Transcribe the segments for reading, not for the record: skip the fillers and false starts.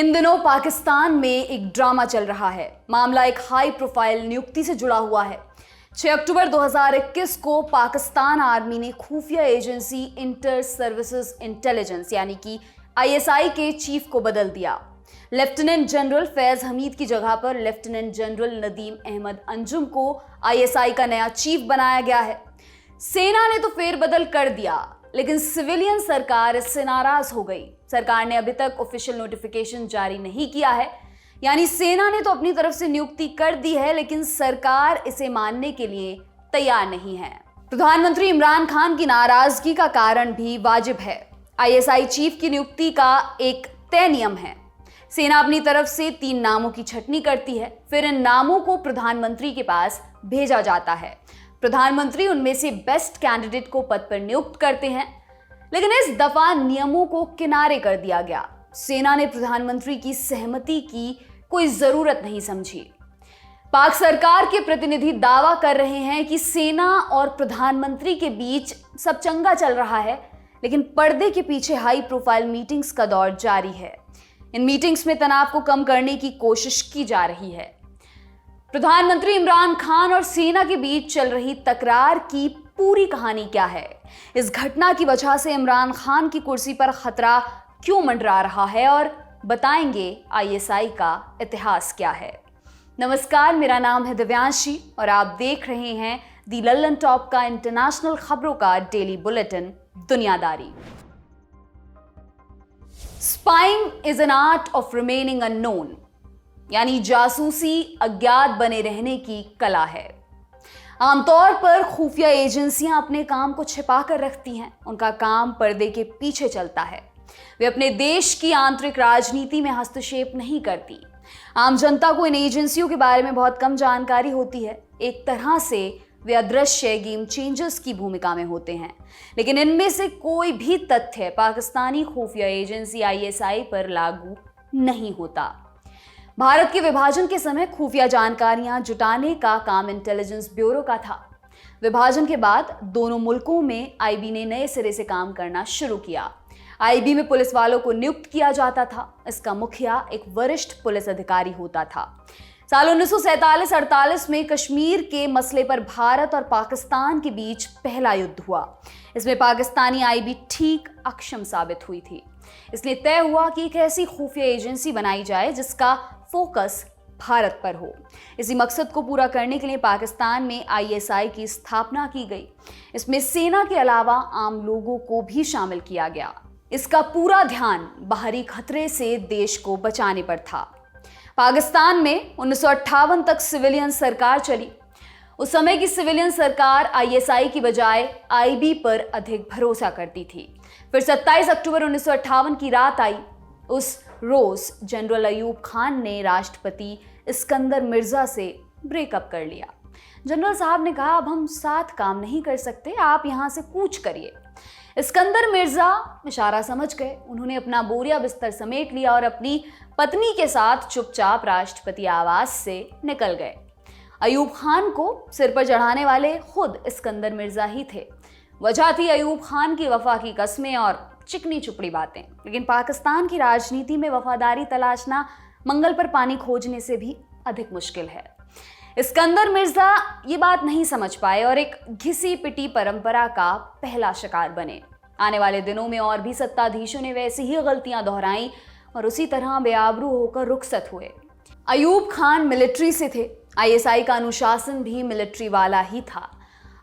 इन दिनों पाकिस्तान में एक ड्रामा चल रहा है। मामला एक हाई प्रोफाइल नियुक्ति से जुड़ा हुआ है। 6 अक्टूबर 2021 को पाकिस्तान आर्मी ने खुफिया एजेंसी इंटर सर्विसेज इंटेलिजेंस यानी कि ISI के चीफ को बदल दिया। लेफ्टिनेंट जनरल फैज हमीद की जगह पर लेफ्टिनेंट जनरल नदीम अहमद अंजुम को ISI का नया चीफ बनाया गया है। सेना ने तो फेरबदल कर दिया, लेकिन सिविलियन सरकार इससे नाराज हो गई। सरकार ने अभी तक ऑफिशियल नोटिफिकेशन जारी नहीं किया है, यानी सेना ने तो अपनी तरफ से नियुक्ति कर दी है, लेकिन सरकार इसे मानने के लिए तैयार नहीं है। प्रधानमंत्री इमरान खान की नाराजगी का कारण भी वाजिब है। ISI चीफ की नियुक्ति का एक तय नियम है। सेना अपनी तरफ से 3 नामों की छटनी करती है, फिर इन नामों को प्रधानमंत्री के पास भेजा जाता है। प्रधानमंत्री उनमें से बेस्ट कैंडिडेट को पद पर नियुक्त करते हैं, लेकिन इस दफा नियमों को किनारे कर दिया गया। सेना ने प्रधानमंत्री की सहमति की कोई जरूरत नहीं समझी। पाक सरकार के प्रतिनिधि दावा कर रहे हैं कि सेना और प्रधानमंत्री के बीच सब चंगा चल रहा है, लेकिन पर्दे के पीछे हाई प्रोफाइल मीटिंग्स का दौर जारी है। इन मीटिंग्स में तनाव को कम करने की कोशिश की जा रही है। प्रधानमंत्री इमरान खान और सेना के बीच चल रही तकरार की पूरी कहानी क्या है? इस घटना की वजह से इमरान खान की कुर्सी पर खतरा क्यों मंडरा रहा है? और बताएंगे ISI का इतिहास क्या है। नमस्कार, मेरा नाम है दिव्यांशी और आप देख रहे हैं दी लल्लन टॉप का इंटरनेशनल खबरों का डेली बुलेटिन दुनियादारी। Spying is an art of remaining unknown, यानी जासूसी अज्ञात बने रहने की कला है। आमतौर पर खुफिया एजेंसियां अपने काम को छिपा कर रखती हैं। उनका काम पर्दे के पीछे चलता है। वे अपने देश की आंतरिक राजनीति में हस्तक्षेप नहीं करती। आम जनता को इन एजेंसियों के बारे में बहुत कम जानकारी होती है। एक तरह से वे अदृश्य गेम चेंजर्स की भूमिका में होते हैं, लेकिन इनमें से कोई भी तथ्य पाकिस्तानी खुफिया एजेंसी ISI पर लागू नहीं होता। भारत के विभाजन के समय खुफिया जानकारियां जुटाने का काम इंटेलिजेंस ब्यूरो का था। विभाजन के बाद दोनों मुल्कों में IB ने नए सिरे से काम करना शुरू किया। IB में पुलिस वालों को नियुक्त किया जाता था। इसका मुखिया एक वरिष्ठ पुलिस अधिकारी होता था। साल 1947-48 में कश्मीर के मसले पर भारत और पाकिस्तान के बीच पहला युद्ध हुआ। इसमें पाकिस्तानी IB ठीक अक्षम साबित हुई थी। इसलिए तय हुआ कि एक ऐसी खुफिया एजेंसी बनाई जाए जिसका फोकस भारत पर हो। इसी मकसद को पूरा करने के लिए पाकिस्तान में ISI की स्थापना की गई। इसमें सेना के अलावा आम लोगों को भी शामिल किया गया। इसका पूरा ध्यान बाहरी खतरे से देश को बचाने पर था। पाकिस्तान में 1958 तक सिविलियन सरकार चली। उस समय की सिविलियन सरकार ISI की बजाय IB पर अधिक भरोसा करती थी। फिर 27 अक्टूबर 1958 की रात आई। उस रोज जनरल अयूब खान ने राष्ट्रपति इस्कंदर मिर्जा से ब्रेकअप कर लिया। जनरल साहब ने कहा, अब हम साथ काम नहीं कर सकते, आप यहां से कूच करिए। इस्कंदर मिर्जा इशारा समझ गए। उन्होंने अपना बोरिया बिस्तर समेट लिया और अपनी पत्नी के साथ चुपचाप राष्ट्रपति आवास से निकल गए। अयूब खान को सिर पर चढ़ाने वाले खुद इस्कंदर मिर्जा ही थे। वजह थी अयूब खान की वफा की कस्में और चिकनी चुपड़ी बातें। लेकिन पाकिस्तान की राजनीति में वफादारी तलाशना मंगल पर पानी खोजने से भी अधिक मुश्किल है। इस्कंदर मिर्जा ये बात नहीं समझ पाए और एक घिसी पिटी परंपरा का पहला शिकार बने। आने वाले दिनों में और भी सत्ताधीशों ने वैसी ही गलतियां दोहराई और उसी तरह बेआबरू होकर रुखसत हुए। अयूब खान मिलिट्री से थे। ISI का अनुशासन भी मिलिट्री वाला ही था।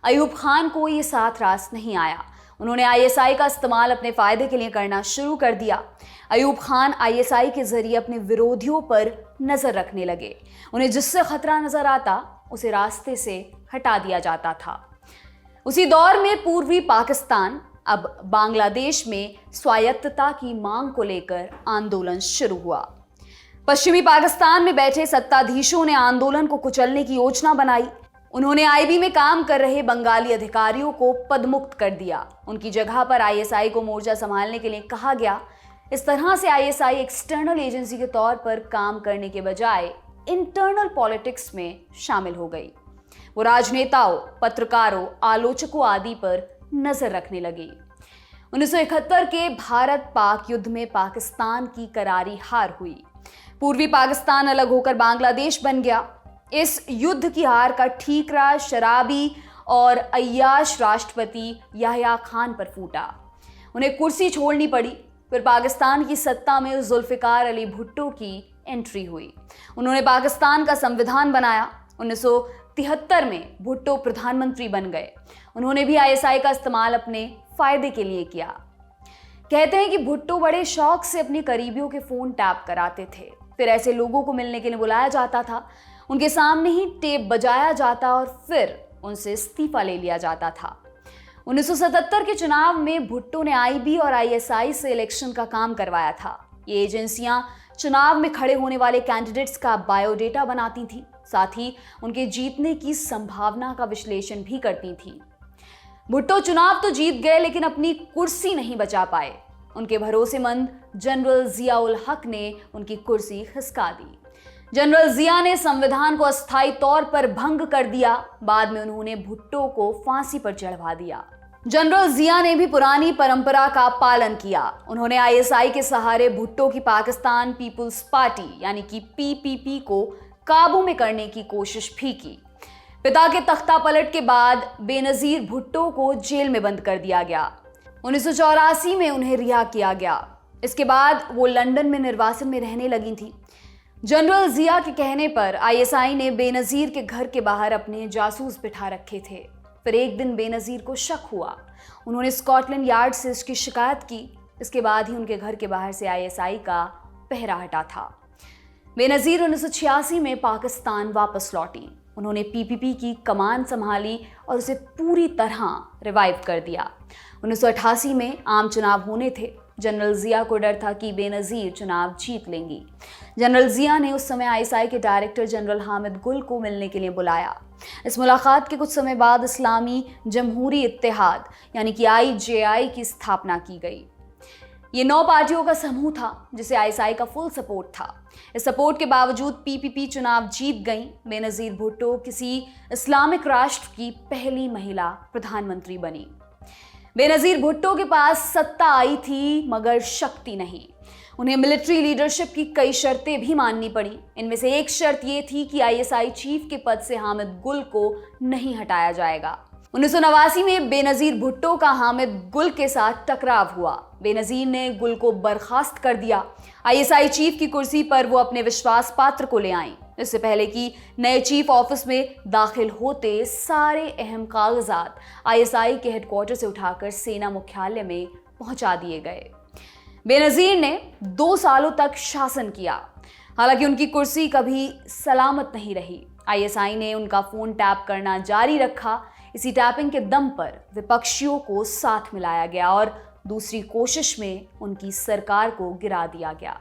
अयूब खान को ये साथ रास नहीं आया। उन्होंने ISI का इस्तेमाल अपने फायदे के लिए करना शुरू कर दिया। अयूब खान ISI के जरिए अपने विरोधियों पर नजर रखने लगे। उन्हें जिससे खतरा नजर आता उसे रास्ते से हटा दिया जाता था। उसी दौर में पूर्वी पाकिस्तान, अब बांग्लादेश में स्वायत्तता की मांग को लेकर आंदोलन शुरू हुआ। पश्चिमी पाकिस्तान में बैठे सत्ताधीशों ने आंदोलन को कुचलने की योजना बनाई। उन्होंने IB में काम कर रहे बंगाली अधिकारियों को पदमुक्त कर दिया। उनकी जगह पर ISI को मोर्चा संभालने के लिए कहा गया। इस तरह से ISI एक्सटर्नल एजेंसी के तौर पर काम करने के बजाय इंटरनल पॉलिटिक्स में शामिल हो गई। वो राजनेताओं, पत्रकारों, आलोचकों आदि पर नजर रखने लगी। 1971 के भारत पाक युद्ध में पाकिस्तान की करारी हार हुई। पूर्वी पाकिस्तान अलग होकर बांग्लादेश बन गया। इस युद्ध की हार का ठीकरा शराबी और अय्याश राष्ट्रपति याह्या खान पर फूटा। उन्हें कुर्सी छोड़नी पड़ी। फिर पाकिस्तान की सत्ता में जुल्फिकार अली भुट्टो की एंट्री हुई। उन्होंने पाकिस्तान का संविधान बनाया। 1973 में भुट्टो प्रधानमंत्री बन गए। उन्होंने भी आईएसआई का इस्तेमाल अपने फायदे के लिए किया। कहते हैं कि भुट्टो बड़े शौक से अपने करीबियों के फोन टैप कराते थे। फिर ऐसे लोगों को मिलने के लिए बुलाया जाता था, उनके सामने ही टेप बजाया जाता और फिर उनसे इस्तीफा ले लिया जाता था। 1977 के चुनाव में भुट्टो ने आईबी और आईएसआई से इलेक्शन का काम करवाया था। ये एजेंसियां चुनाव में खड़े होने वाले कैंडिडेट्स का बायोडेटा बनाती थी, साथ ही उनके जीतने की संभावना का विश्लेषण भी करती थी। भुट्टो चुनाव तो जीत गए लेकिन अपनी कुर्सी नहीं बचा पाए। उनके भरोसेमंद जनरल जिया उल हक ने उनकी कुर्सी खिसका दी। जनरल जिया ने संविधान को अस्थायी तौर पर भंग कर दिया। बाद में उन्होंने भुट्टो को फांसी पर चढ़वा दिया। जनरल जिया ने भी पुरानी परंपरा का पालन किया। उन्होंने आईएसआई के सहारे भुट्टो की पाकिस्तान पीपुल्स पार्टी यानी कि पीपीपी को काबू में करने की कोशिश भी की। पिता के तख्ता पलट के बाद बेनजीर भुट्टो को जेल में बंद कर दिया गया। 1984 में उन्हें रिहा किया गया। इसके बाद वो लंदन में निर्वासन में रहने लगी थी। जनरल जिया के कहने पर आईएसआई ने बेनजीर के घर के बाहर अपने जासूस बिठा रखे थे। फिर एक दिन बेनजीर को शक हुआ। उन्होंने स्कॉटलैंड यार्ड से इसकी शिकायत की। इसके बाद ही उनके घर के बाहर से आईएसआई का पहरा हटा था। बेनजीर 1986 में पाकिस्तान वापस लौटी। उन्होंने पीपीपी की कमान संभाली और उसे पूरी तरह रिवाइव कर दिया। 1988 में आम चुनाव होने थे। जनरल जिया को डर था कि बेनजीर चुनाव जीत लेंगी। जनरल जिया ने उस समय आईएसआई के डायरेक्टर जनरल हामिद गुल को मिलने के लिए बुलाया। इस मुलाकात के कुछ समय बाद इस्लामी जमहूरी इत्तेहाद यानी कि आईजेआई की स्थापना की गई। ये 9 पार्टियों का समूह था जिसे आईएसआई का फुल सपोर्ट था। इस सपोर्ट के बावजूद पीपीपी चुनाव जीत गई। बेनजीर भुट्टो किसी इस्लामिक राष्ट्र की पहली महिला प्रधानमंत्री बनी। बेनजीर भुट्टो के पास सत्ता आई थी मगर शक्ति नहीं। उन्हें मिलिट्री लीडरशिप की कई शर्तें भी माननी पड़ी। इनमें से एक शर्त ये थी कि आईएसआई चीफ के पद से हामिद गुल को नहीं हटाया जाएगा। 1989 में बेनजीर भुट्टो का हामिद गुल के साथ टकराव हुआ। बेनजीर ने गुल को बर्खास्त कर दिया। आईएसआई चीफ की कुर्सी पर वो अपने विश्वास पात्र को ले आईं। इससे पहले कि नए चीफ ऑफिस में दाखिल होते सारे अहम कागजात आईएसआई के हेडक्वार्टर से उठाकर सेना मुख्यालय में पहुंचा दिए गए। बेनजीर ने 2 सालों तक शासन किया। हालांकि उनकी कुर्सी कभी सलामत नहीं रही। आईएसआई ने उनका फोन टैप करना जारी रखा। इसी टैपिंग के दम पर विपक्षियों को साथ मिलाया गया और दूसरी कोशिश में उनकी सरकार को गिरा दिया गया।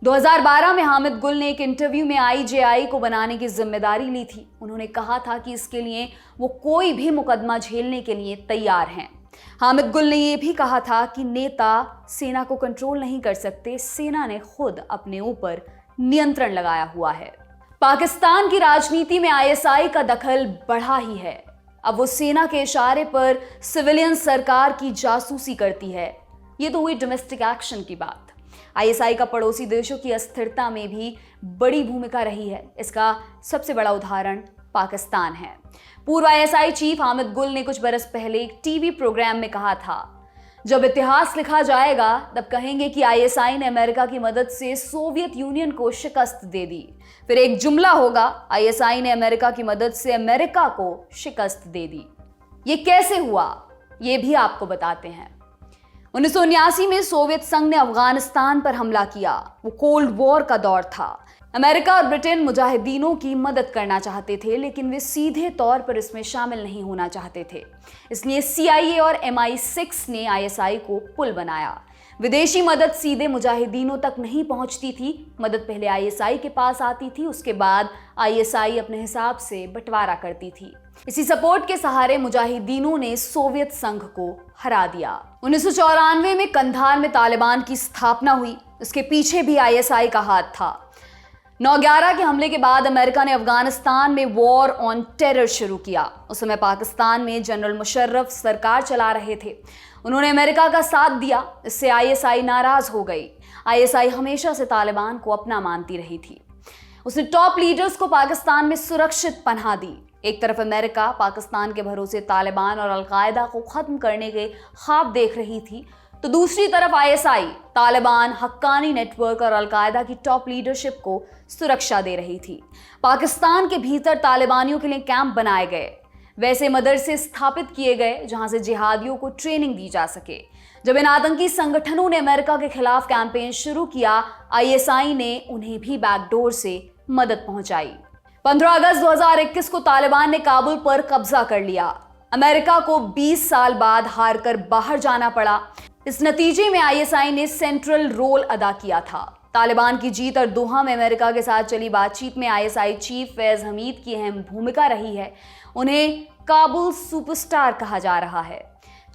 2012 में हामिद गुल ने एक इंटरव्यू में आईजेआई को बनाने की जिम्मेदारी ली थी। उन्होंने कहा था कि इसके लिए वो कोई भी मुकदमा झेलने के लिए तैयार हैं। हामिद गुल ने यह भी कहा था कि नेता सेना को कंट्रोल नहीं कर सकते, सेना ने खुद अपने ऊपर नियंत्रण लगाया हुआ है। पाकिस्तान की राजनीति में आईएसआई का दखल बढ़ा ही है। अब वो सेना के इशारे पर सिविलियन सरकार की जासूसी करती है। ये तो हुई डोमेस्टिक एक्शन की बात। आईएसआई का पड़ोसी देशों की अस्थिरता में भी बड़ी भूमिका रही है। इसका सबसे बड़ा उदाहरण पाकिस्तान है। पूर्व आईएसआई चीफ हामिद गुल ने कुछ बरस पहले एक टीवी प्रोग्राम में कहा था, जब इतिहास लिखा जाएगा तब कहेंगे कि आईएसआई ने अमेरिका की मदद से सोवियत यूनियन को शिकस्त दे दी। फिर एक जुमला होगा, आईएसआई ने अमेरिका की मदद से अमेरिका को शिकस्त दे दी। ये कैसे हुआ, ये भी आपको बताते हैं। 1979 में सोवियत संघ ने अफगानिस्तान पर हमला किया। वो कोल्ड वॉर का दौर था। अमेरिका और ब्रिटेन मुजाहिदीनों की मदद करना चाहते थे, लेकिन वे सीधे तौर पर इसमें शामिल नहीं होना चाहते थे। इसलिए CIA और MI6 ने आईएसआई को पुल बनाया। विदेशी मदद सीधे मुजाहिदीनों तक नहीं पहुंचती थी। मदद पहले आईएसआई के पास आती थी, उसके बाद आईएसआई अपने हिसाब से बंटवारा करती थी। इसी सपोर्ट के सहारे मुजाहिदीनों ने सोवियत संघ को हरा दिया। 1994 में कंधार में तालिबान की स्थापना हुई। उसके पीछे भी आईएसआई का हाथ था। 9/11 के हमले के बाद अमेरिका ने अफगानिस्तान में वॉर ऑन टेरर शुरू किया। उस समय पाकिस्तान में जनरल मुशर्रफ सरकार चला रहे थे। उन्होंने अमेरिका का साथ दिया। इससे आईएसआई नाराज हो गई। आईएसआई हमेशा से तालिबान को अपना मानती रही थी। उसने टॉप लीडर्स को पाकिस्तान में सुरक्षित पनाह दी। एक तरफ अमेरिका पाकिस्तान के भरोसे तालिबान और अलकायदा को खत्म करने के ख्वाब देख रही थी, तो दूसरी तरफ आईएसआई तालिबान, हक्कानी नेटवर्क और अलकायदा की टॉप लीडरशिप को सुरक्षा दे रही थी। पाकिस्तान के भीतर तालिबानियों के लिए कैंप बनाए गए, वैसे मदरसे स्थापित किए गए जहां से जिहादियों को ट्रेनिंग दी जा सके। जब इन आतंकी संगठनों ने अमेरिका के खिलाफ कैंपेन शुरू किया, आईएसआई ने उन्हें भी बैकडोर से मदद पहुंचाई। 15 अगस्त 2021 को तालिबान ने काबुल पर कब्जा कर लिया। अमेरिका को 20 साल बाद हार कर बाहर जाना पड़ा। इस नतीजे में आईएसआई ने सेंट्रल रोल अदा किया था। तालिबान की जीत और दोहा में अमेरिका के साथ चली बातचीत में आईएसआई चीफ फैज हमीद की अहम भूमिका रही है। उन्हें काबुल सुपरस्टार कहा जा रहा है।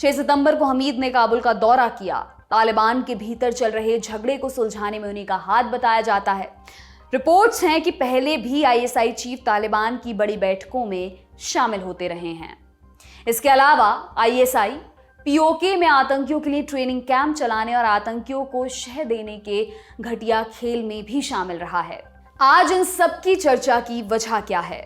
6 सितंबर को हमीद ने काबुल का दौरा किया। तालिबान के भीतर चल रहे झगड़े को सुलझाने में उन्हीं का हाथ बताया जाता है। रिपोर्ट्स हैं कि पहले भी आईएसआई चीफ तालिबान की बड़ी बैठकों में शामिल होते रहे हैं। इसके अलावा आईएसआई पीओके में आतंकियों के लिए ट्रेनिंग कैंप चलाने और आतंकियों को शह देने के घटिया खेल में भी शामिल रहा है। आज इन सब की चर्चा की वजह क्या है?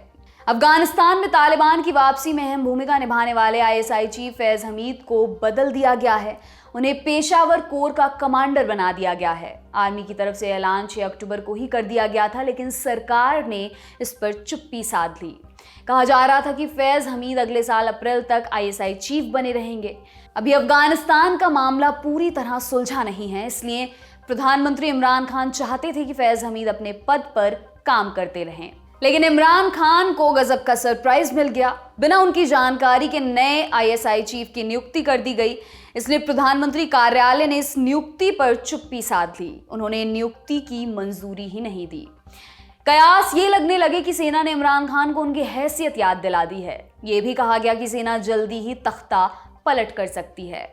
अफगानिस्तान में तालिबान की वापसी में अहम भूमिका निभाने वाले आईएसआई चीफ फैज हमीद को बदल दिया गया है। उन्हें पेशावर कोर का कमांडर बना दिया गया है। आर्मी की तरफ से ऐलान 6 अक्टूबर को ही कर दिया गया था, लेकिन सरकार ने इस पर चुप्पी साध ली। कहा जा रहा था कि फैज हमीद अगले साल अप्रैल तक आईएसआई चीफ बने रहेंगे। अभी अफगानिस्तान का मामला पूरी तरह सुलझा नहीं है, इसलिए प्रधानमंत्री इमरान खान चाहते थे कि फैज हमीद अपने पद पर काम करते रहें। लेकिन इमरान खान को गजब का सरप्राइज मिल गया। बिना उनकी जानकारी के नए आईएसआई चीफ की नियुक्ति कर दी गई। इसलिए प्रधानमंत्री कार्यालय ने इस नियुक्ति पर चुप्पी साध ली। उन्होंने नियुक्ति की मंजूरी ही नहीं दी। कयास ये लगने लगे कि सेना ने इमरान खान को उनकी हैसियत याद दिला दी है। ये भी कहा गया कि सेना जल्दी ही तख्ता पलट कर सकती है।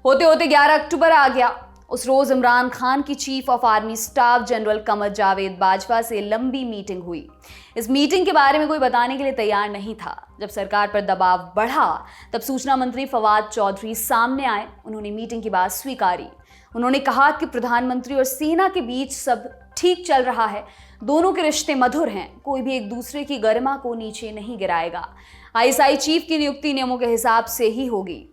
होते होते 11 अक्टूबर आ गया। उस रोज इमरान खान की chief of army staff general Qamar Javed Bajwa से लंबी मीटिंग हुई। इस मीटिंग के बारे में कोई बताने के लिए तैयार नहीं था। जब सरकार पर दबाव बढ़ा, तब सूचना मंत्री फवाद चौधरी सामने आए। उन्होंने मीटिंग की बात स्वीकारी। उन्होंने कहा कि प्रधानमंत्री और सेना के बीच सब ठीक चल रहा है। दोनों के रिश्ते मधुर हैं। कोई भी एक दूसरे की गरिमा को नीचे नहीं गिराएगा। आईएसआई चीफ की नियुक्ति नियमों के हिसाब से ही होगी।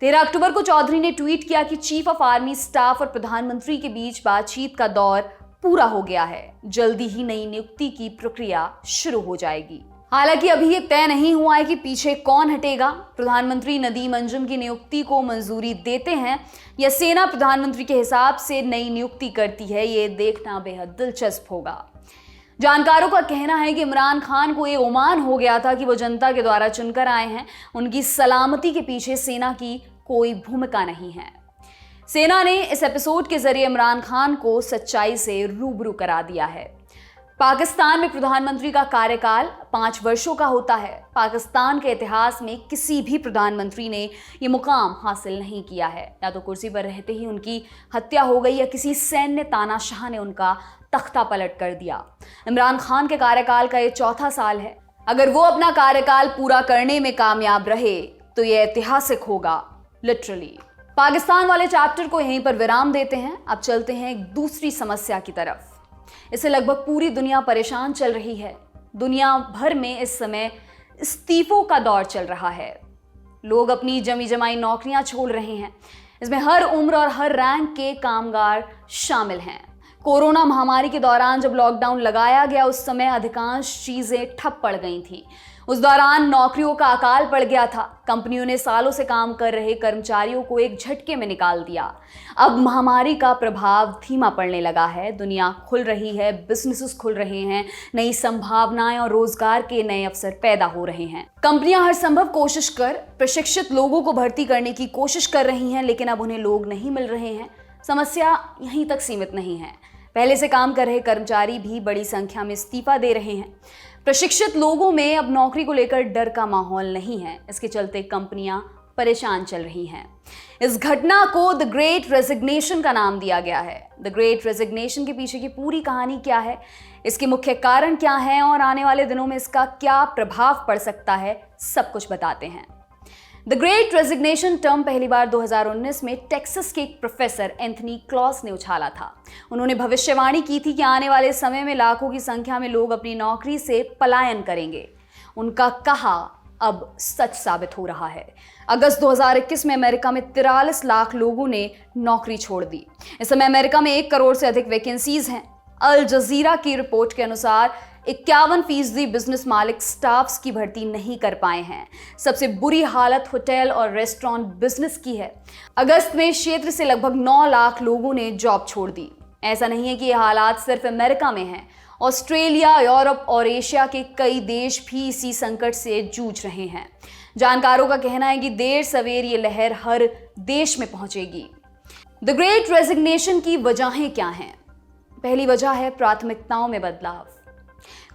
13 अक्टूबर को चौधरी ने ट्वीट किया कि चीफ ऑफ आर्मी स्टाफ और प्रधानमंत्री के बीच बातचीत का दौर पूरा हो गया है। जल्दी ही नई नियुक्ति की प्रक्रिया शुरू हो जाएगी। हालांकि अभी ये तय नहीं हुआ है कि पीछे कौन हटेगा। प्रधानमंत्री नदीम अंजुम की नियुक्ति को मंजूरी देते हैं या सेना प्रधानमंत्री के हिसाब से नई नियुक्ति करती है, ये देखना बेहद दिलचस्प होगा। जानकारों का कहना है कि इमरान खान को ये गुमान हो गया था कि वो जनता के द्वारा चुनकर आए हैं। उनकी सलामती के पीछे सेना की कोई भूमिका नहीं है। सेना ने इस एपिसोड के जरिए इमरान खान को सच्चाई से रूबरू करा दिया है। पाकिस्तान में प्रधानमंत्री का कार्यकाल 5 वर्षों का होता है। पाकिस्तान के इतिहास में किसी भी प्रधानमंत्री ने ये मुकाम हासिल नहीं किया है। या तो कुर्सी पर रहते ही उनकी हत्या हो गई या किसी सैन्य तानाशाह ने उनका तख्ता पलट कर दिया। इमरान खान के कार्यकाल का ये 4था साल है। अगर वो अपना कार्यकाल पूरा करने में कामयाब रहे तो ये ऐतिहासिक होगा, लिटरली। पाकिस्तान वाले चैप्टर को यहीं पर विराम देते हैं। अब चलते हैं एक दूसरी समस्या की तरफ। इससे लगभग पूरी दुनिया परेशान चल रही है। दुनिया भर में इस समय इस्तीफों का दौर चल रहा है। लोग अपनी जमी जमाई नौकरियां छोड़ रहे हैं। इसमें हर उम्र और हर रैंक के कामगार शामिल हैं। कोरोना महामारी के दौरान जब लॉकडाउन लगाया गया, उस समय अधिकांश चीजें ठप पड़ गई थी। उस दौरान नौकरियों का अकाल पड़ गया था। कंपनियों ने सालों से काम कर रहे कर्मचारियों को एक झटके में निकाल दिया। अब महामारी का प्रभाव धीमा पड़ने लगा है। दुनिया खुल रही है, बिजनेसेस खुल रहे हैं, नई संभावनाएं और रोजगार के नए अवसर पैदा हो रहे हैं। कंपनियां हर संभव कोशिश कर प्रशिक्षित लोगों को भर्ती करने की कोशिश कर रही हैं, लेकिन अब उन्हें लोग नहीं मिल रहे हैं। समस्या यहीं तक सीमित नहीं है। पहले से काम कर रहे कर्मचारी भी बड़ी संख्या में इस्तीफा दे रहे हैं। प्रशिक्षित लोगों में अब नौकरी को लेकर डर का माहौल नहीं है। इसके चलते कंपनियां परेशान चल रही हैं। इस घटना को द ग्रेट रेजिग्नेशन का नाम दिया गया है। द ग्रेट रेजिग्नेशन के पीछे की पूरी कहानी क्या है, इसके मुख्य कारण क्या हैं और आने वाले दिनों में इसका क्या प्रभाव पड़ सकता है, सब कुछ बताते हैं। द ग्रेट रेजिग्नेशन टर्म पहली बार 2019 में टेक्सास के एक प्रोफेसर एंथनी क्लॉस ने उछाला था। उन्होंने भविष्यवाणी की थी कि आने वाले समय में लाखों की संख्या में लोग अपनी नौकरी से पलायन करेंगे। उनका कहा अब सच साबित हो रहा है। अगस्त 2021 में अमेरिका में 43 लाख लोगों ने नौकरी छोड़ दी। इस समय अमेरिका में 1 करोड़ से अधिक वैकेंसीज हैं। अल जजीरा की रिपोर्ट के अनुसार 51% बिजनेस मालिक स्टाफ्स की भर्ती नहीं कर पाए हैं। सबसे बुरी हालत होटल और रेस्टोरेंट बिजनेस की है। अगस्त में इस क्षेत्र से लगभग 9 लाख लोगों ने जॉब छोड़ दी। ऐसा नहीं है कि ये हालात सिर्फ अमेरिका में हैं। ऑस्ट्रेलिया, यूरोप और एशिया के कई देश भी इसी संकट से जूझ रहे हैं। जानकारों का कहना है कि देर सवेर ये लहर हर देश में पहुंचेगी। द ग्रेट रेजिग्नेशन की वजहें क्या हैं? पहली वजह है प्राथमिकताओं में बदलाव।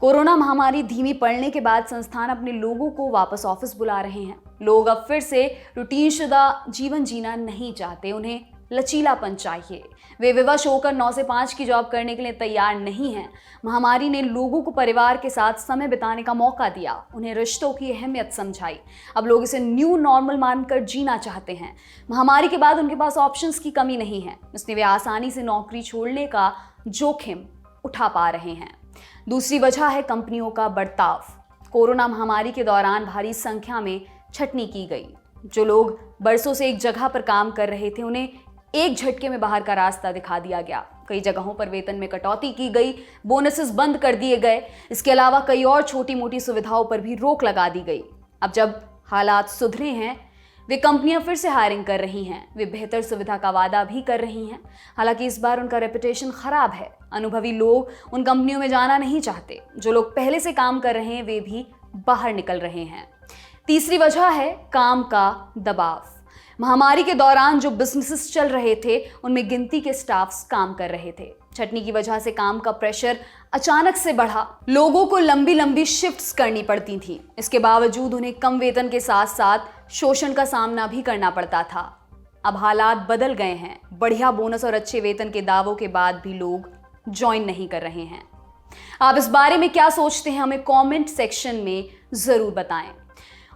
कोरोना महामारी धीमी पड़ने के बाद संस्थान अपने लोगों को वापस ऑफिस बुला रहे हैं। लोग अब फिर से रूटीनशुदा जीवन जीना नहीं चाहते, उन्हें लचीलापन चाहिए। वे विवश होकर 9 से 5 की जॉब करने के लिए तैयार नहीं हैं। महामारी ने लोगों को परिवार के साथ समय बिताने का मौका दिया, उन्हें रिश्तों की अहमियत समझाई। अब लोग इसे न्यू नॉर्मल मानकर जीना चाहते हैं। महामारी के बाद उनके पास ऑप्शंस की कमी नहीं है, इसलिए वे आसानी से नौकरी छोड़ने का जोखिम उठा पा रहे हैं। दूसरी वजह है कंपनियों का बर्ताव। कोरोना महामारी के दौरान भारी संख्या में छटनी की गई। जो लोग बरसों से एक जगह पर काम कर रहे थे, उन्हें एक झटके में बाहर का रास्ता दिखा दिया गया। कई जगहों पर वेतन में कटौती की गई, बोनसेस बंद कर दिए गए। इसके अलावा कई और छोटी मोटी सुविधाओं पर भी रोक लगा दी गई। अब जब हालात सुधरे हैं, वे कंपनियां फिर से हायरिंग कर रही हैं। वे बेहतर सुविधा का वादा भी कर रही हैं। हालांकि इस बार उनका रेपुटेशन खराब है। अनुभवी लोग उन कंपनियों में जाना नहीं चाहते। जो लोग पहले से काम कर रहे हैं, वे भी बाहर निकल रहे हैं। तीसरी वजह है काम का दबाव। महामारी के दौरान जो बिजनेसेस चल रहे थे, उनमें गिनती के स्टाफ्स काम कर रहे थे। छटनी की वजह से काम का प्रेशर अचानक से बढ़ा। लोगों को लंबी लंबी शिफ्ट्स करनी पड़ती थी। इसके बावजूद उन्हें कम वेतन के साथ साथ शोषण का सामना भी करना पड़ता था। अब हालात बदल गए हैं। बढ़िया बोनस और अच्छे वेतन के दावों के बाद भी लोग ज्वाइन नहीं कर रहे हैं। आप इस बारे में क्या सोचते हैं, हमें कमेंट सेक्शन में जरूर बताएं।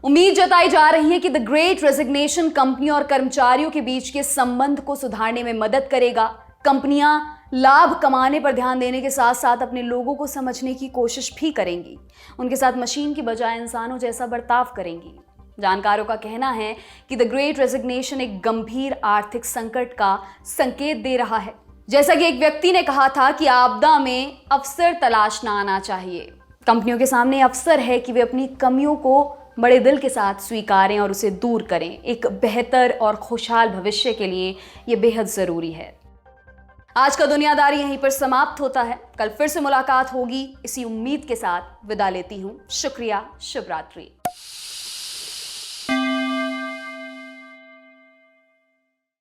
उम्मीद जताई जा रही है कि द ग्रेट रेजिग्नेशन कंपनी और कर्मचारियों के बीच के संबंध को सुधारने में मदद करेगा। कंपनियां लाभ कमाने पर ध्यान देने के साथ साथ अपने लोगों को समझने की कोशिश भी करेंगी। उनके साथ मशीन की बजाय इंसानों जैसा बर्ताव करेंगी। जानकारों का कहना है कि द ग्रेट रेजिग्नेशन एक गंभीर आर्थिक संकट का संकेत दे रहा है। जैसा कि एक व्यक्ति ने कहा था कि आपदा में अवसर तलाशना आना चाहिए। कंपनियों के सामने अवसर है कि वे अपनी कमियों को बड़े दिल के साथ स्वीकारें और उसे दूर करें। एक बेहतर और खुशहाल भविष्य के लिए ये बेहद ज़रूरी है। आज का दुनियादारी यहीं पर समाप्त होता है। कल फिर से मुलाकात होगी, इसी उम्मीद के साथ विदा लेती हूँ। शुक्रिया, शुभ रात्रि।